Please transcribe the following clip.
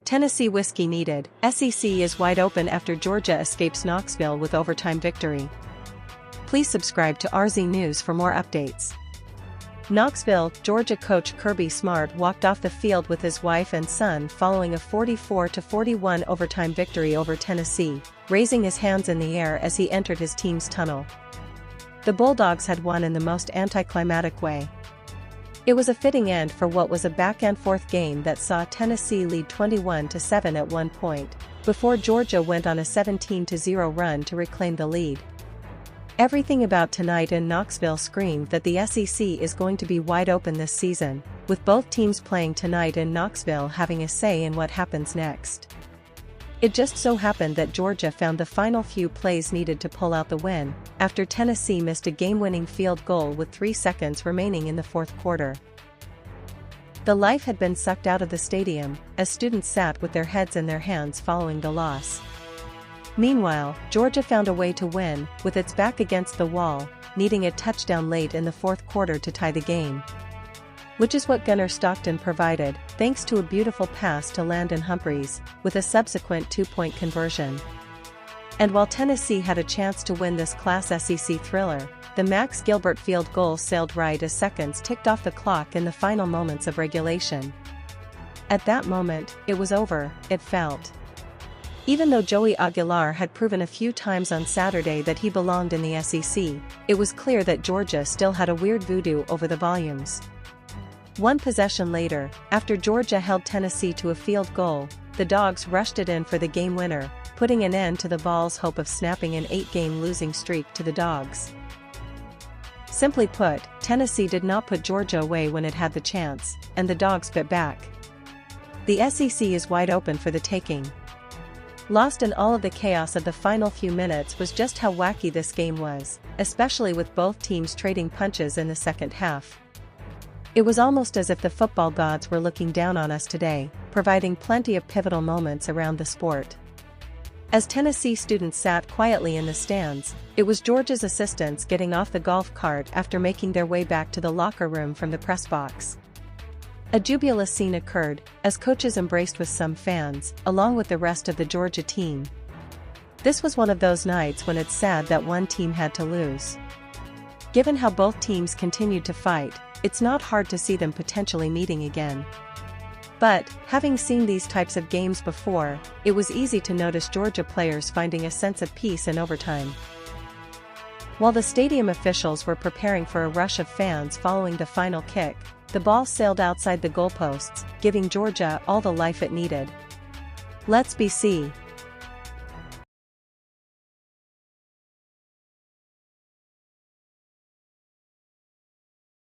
Tennessee whiskey needed. SEC is wide open after Georgia escapes Knoxville with overtime victory. Please subscribe to RZ News for more updates. Knoxville, Georgia coach Kirby Smart walked off the field with his wife and son following a 44-41 overtime victory over Tennessee, raising his hands in the air as he entered his team's tunnel. The Bulldogs had won in the most anticlimactic way. It was a fitting end for what was a back-and-forth game that saw Tennessee lead 21-7 at one point, before Georgia went on a 17-0 run to reclaim the lead. Everything about tonight in Knoxville screamed that the SEC is going to be wide open this season, with both teams playing tonight in Knoxville having a say in what happens next. It just so happened that Georgia found the final few plays needed to pull out the win, after Tennessee missed a game-winning field goal with 3 seconds remaining in the fourth quarter. The life had been sucked out of the stadium, as students sat with their heads in their hands following the loss. Meanwhile, Georgia found a way to win, with its back against the wall, needing a touchdown late in the fourth quarter to tie the game. Which is what Gunnar Stockton provided, thanks to a beautiful pass to Landon Humphreys, with a subsequent 2-point conversion. And while Tennessee had a chance to win this Class SEC thriller, the Max Gilbert field goal sailed right as seconds ticked off the clock in the final moments of regulation. At that moment, it was over, it felt. Even though Joey Aguilar had proven a few times on Saturday that he belonged in the SEC, it was clear that Georgia still had a weird voodoo over the volumes. One possession later, after Georgia held Tennessee to a field goal, the Dawgs rushed it in for the game winner, putting an end to the Vols' hope of snapping an 8-game losing streak to the Dawgs. Simply put, Tennessee did not put Georgia away when it had the chance, and the Dawgs bit back. The SEC is wide open for the taking. Lost in all of the chaos of the final few minutes was just how wacky this game was, especially with both teams trading punches in the second half. It was almost as if the football gods were looking down on us today, providing plenty of pivotal moments around the sport. As Tennessee students sat quietly in the stands, it was Georgia's assistants getting off the golf cart after making their way back to the locker room from the press box. A jubilous scene occurred, as coaches embraced with some fans, along with the rest of the Georgia team. This was one of those nights when it's sad that one team had to lose. Given how both teams continued to fight, it's not hard to see them potentially meeting again. But, having seen these types of games before, it was easy to notice Georgia players finding a sense of peace in overtime. While the stadium officials were preparing for a rush of fans following the final kick, the ball sailed outside the goalposts, giving Georgia all the life it needed. Let's be see.